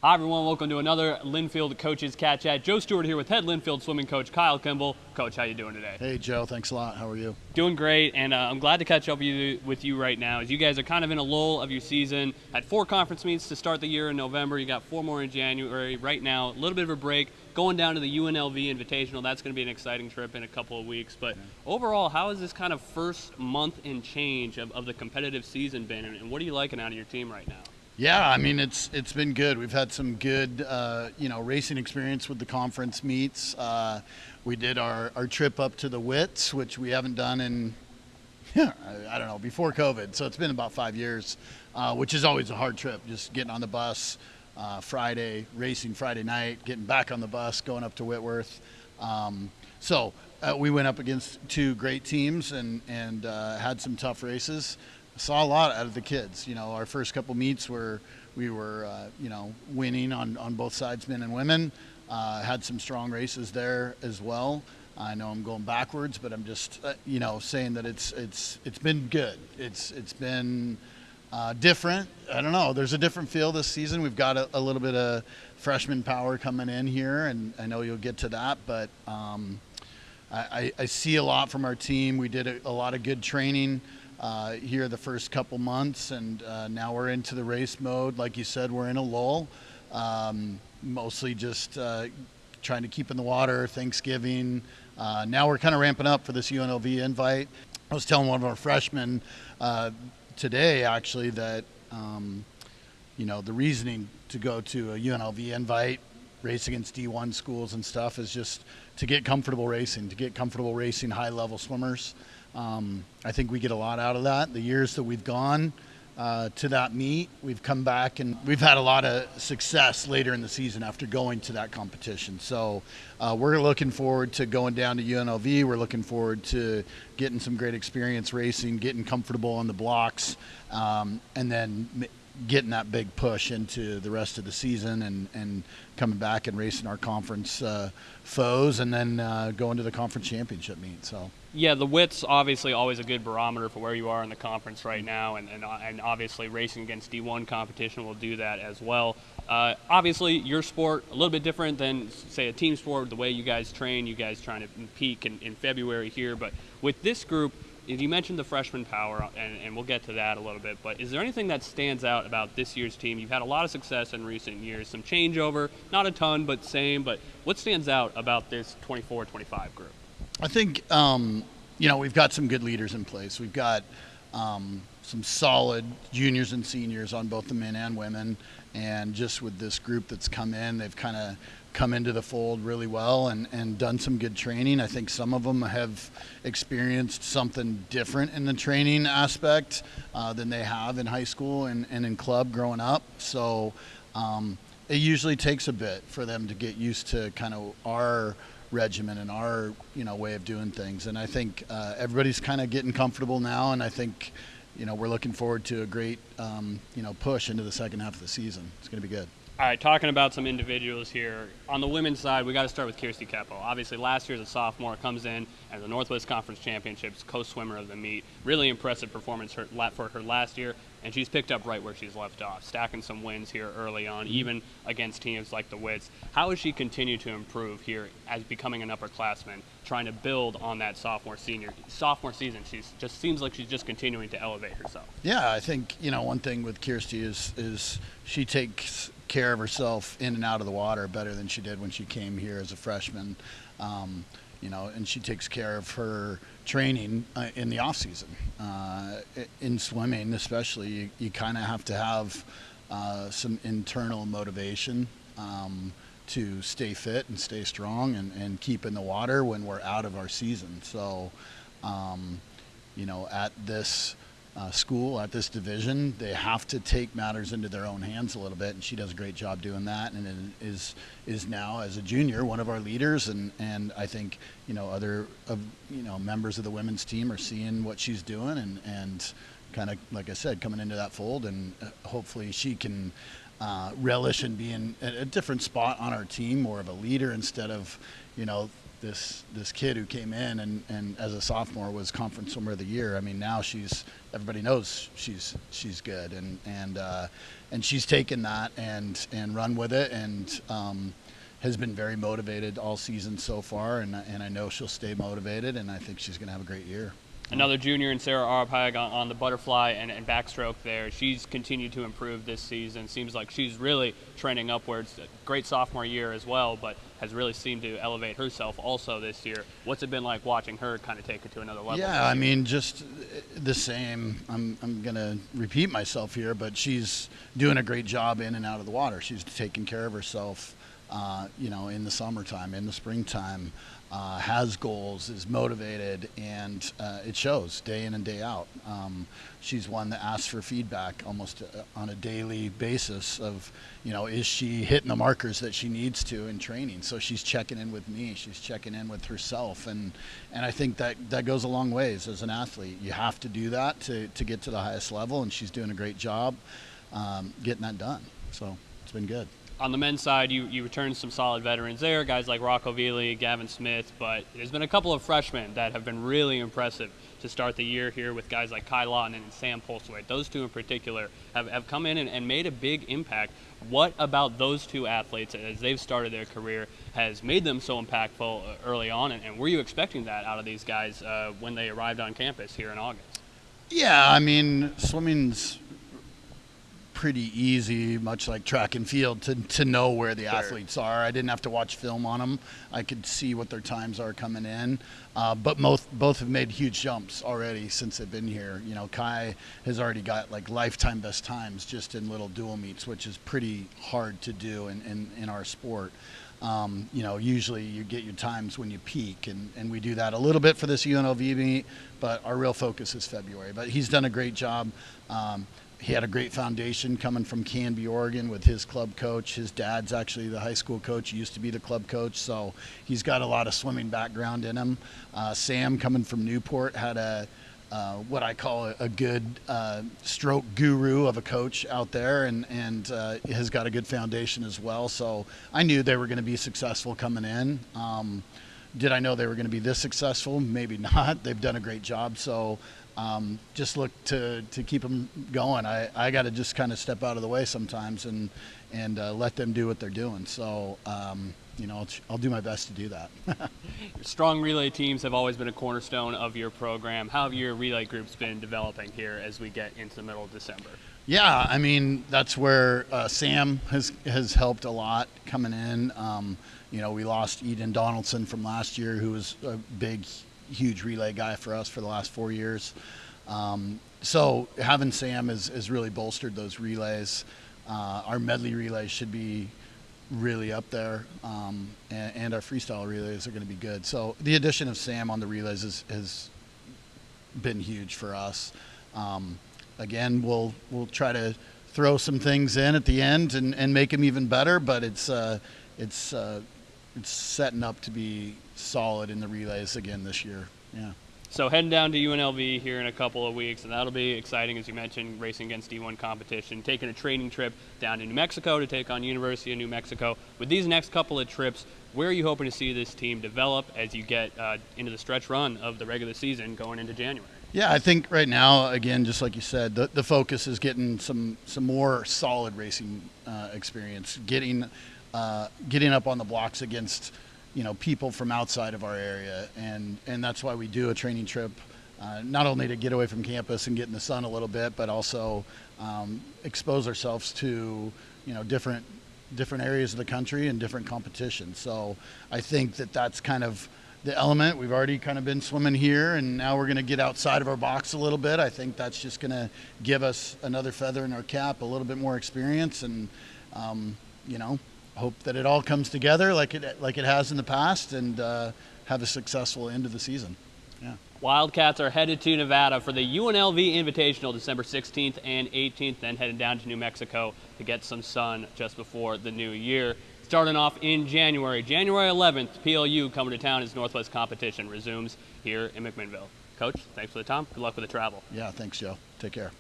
Hi everyone, welcome to another Linfield Coaches CatChat. Joe Stewart here with head Linfield swimming coach Kyle Kimball. Coach, how you doing today? Hey Joe, thanks a lot. How are you? Doing great, and I'm glad to catch up with you right now as you guys are kind of in a lull of your season. Had 4 conference meets to start the year in November. You got 4 more in January. Right now, a little bit of a break. Going down to the UNLV Invitational. That's going to be an exciting trip in a couple of weeks. But overall, how has this kind of first month and change of the competitive season been, and what are you liking out of your team right now? Yeah, I mean it's been good. We've had some good racing experience with the conference meets. We did our trip up to the Wits, which we haven't done in I don't know, before COVID. So it's been about 5 years, which is always a hard trip. Just getting on the bus Friday, racing Friday night, getting back on the bus, going up to Whitworth. We went up against 2 great teams and had some tough races. Saw a lot out of the kids. You know, our first couple meets we were winning on both sides, men and women. Had some strong races there as well. I know I'm going backwards, but I'm just saying that it's been good. It's been different. I don't know. There's a different feel this season. We've got a little bit of freshman power coming in here, and I know you'll get to that, but I see a lot from our team. We did a lot of good training here the first couple months, and now we're into the race mode. Like you said, we're in a lull, mostly just trying to keep in the water, Thanksgiving. Now we're kind of ramping up for this UNLV invite. I was telling one of our freshmen today, actually, that the reasoning to go to a UNLV invite, race against D1 schools and stuff, is just to get comfortable racing, high-level swimmers. I think we get a lot out of that. The years that we've gone to that meet, we've come back and we've had a lot of success later in the season after going to that competition. So we're looking forward to going down to UNLV. We're looking forward to getting some great experience racing, getting comfortable on the blocks, and then getting that big push into the rest of the season and coming back and racing our conference foes, and then going to the conference championship meet. So. Yeah, the Wits obviously always a good barometer for where you are in the conference right now, and obviously racing against D1 competition will do that as well. Obviously, your sport a little bit different than, say, a team sport. The way you guys train, you guys trying to peak in February here, but with this group, you mentioned the freshman power, and we'll get to that a little bit, but is there anything that stands out about this year's team? You've had a lot of success in recent years, some changeover, not a ton, but same, but what stands out about this 24-25 group? I think, we've got some good leaders in place. We've got some solid juniors and seniors on both the men and women, and just with this group that's come in, they've kind of come into the fold really well and done some good training. I think some of them have experienced something different in the training aspect than they have in high school and in club growing up. So it usually takes a bit for them to get used to kind of our regimen and our way of doing things. And I think everybody's kind of getting comfortable now, and I think we're looking forward to a great push into the second half of the season. It's going to be good. All right, talking about some individuals here. On the women's side, we got to start with Kirsty Keppel. Obviously, last year as a sophomore, comes in as the Northwest Conference Championships co-swimmer of the meet. Really impressive performance for her last year, and she's picked up right where she's left off, stacking some wins here early on, even against teams like the Wits. How has she continued to improve here as becoming an upperclassman, trying to build on that sophomore season? She just seems like she's just continuing to elevate herself. Yeah, I think one thing with Kirsty is she takes care of herself in and out of the water better than she did when she came here as a freshman. And she takes care of her training in the off season. In swimming especially, you kind of have to have some internal motivation to stay fit and stay strong and keep in the water when we're out of our season. So, at this school, at this division, they have to take matters into their own hands a little bit, and she does a great job doing that, and is now as a junior one of our leaders, and I think other members of the women's team are seeing what she's doing and kind of, like I said, coming into that fold, and hopefully she can relish and be in a different spot on our team, more of a leader instead of this kid who came in and as a sophomore was conference swimmer of the year. I mean, now everybody knows she's good, and she's taken that and run with it, and has been very motivated all season so far, and I know she'll stay motivated, and I think she's going to have a great year. Another junior in Sarah Arpag on the butterfly and backstroke there. She's continued to improve this season. Seems like she's really trending upwards. Great sophomore year as well, but has really seemed to elevate herself also this year. What's it been like watching her kind of take it to another level? Yeah, I mean, just the same. I'm going to repeat myself here, but she's doing a great job in and out of the water. She's taking care of herself, in the summertime, in the springtime. Has goals, is motivated, and it shows day in and day out. She's one that asks for feedback almost on a daily basis of, is she hitting the markers that she needs to in training? So she's checking in with me, she's checking in with herself, and I think that goes a long ways as an athlete. You have to do that to get to the highest level, and she's doing a great job getting that done. So it's been good. On the men's side, you returned some solid veterans there, guys like Rocco Veely, Gavin Smith, but there's been a couple of freshmen that have been really impressive to start the year here with guys like Kai Lawton and Sam Polswaite. Those two in particular have come in and made a big impact. What about those two athletes, as they've started their career, has made them so impactful early on, and were you expecting that out of these guys when they arrived on campus here in August? Yeah, I mean, swimming's pretty easy, much like track and field, to know where the athletes are. I didn't have to watch film on them. I could see what their times are coming in. But both have made huge jumps already since they've been here. Kai has already got like lifetime best times just in little dual meets, which is pretty hard to do in our sport. Usually you get your times when you peak, and we do that a little bit for this UNLV meet, but our real focus is February. But he's done a great job. He had a great foundation coming from Canby, Oregon with his club coach. His dad's actually the high school coach. He used to be the club coach, so he's got a lot of swimming background in him. Sam, coming from Newport, had what I call a good stroke guru of a coach out there, and has got a good foundation as well. So I knew they were going to be successful coming in. Did I know they were going to be this successful? Maybe not. They've done a great job. So just look to keep them going. I got to just kind of step out of the way sometimes and let them do what they're doing. So, I'll do my best to do that. Strong relay teams have always been a cornerstone of your program. How have your relay groups been developing here as we get into the middle of December? Yeah, I mean, that's where Sam has helped a lot coming in. We lost Eden Donaldson from last year, who was a big, huge relay guy for us for the last 4 years. So having Sam has really bolstered those relays. Our medley relays should be really up there, and our freestyle relays are going to be good. So the addition of Sam on the relays has been huge for us. Again, we'll try to throw some things in at the end and make them even better, but it's setting up to be solid in the relays again this year. Yeah. So heading down to UNLV here in a couple of weeks, and that'll be exciting, as you mentioned, racing against D1 competition, taking a training trip down to New Mexico to take on University of New Mexico. With these next couple of trips, where are you hoping to see this team develop as you get into the stretch run of the regular season going into January? Yeah, I think right now, again, just like you said, the focus is getting some more solid racing experience, getting up on the blocks against people from outside of our area, and that's why we do a training trip, not only to get away from campus and get in the sun a little bit, but also expose ourselves to different areas of the country and different competitions. So I think that's kind of the element. We've already kind of been swimming here, and now we're going to get outside of our box a little bit. I think that's just going to give us another feather in our cap, a little bit more experience, and hope that it all comes together like it has in the past, and have a successful end of the season. Yeah. Wildcats are headed to Nevada for the UNLV Invitational December 16th and 18th, then heading down to New Mexico to get some sun just before the new year. Starting off in January 11th, PLU coming to town as Northwest competition resumes here in McMinnville. Coach, thanks for the time. Good luck with the travel. Yeah, thanks, Joe. Take care.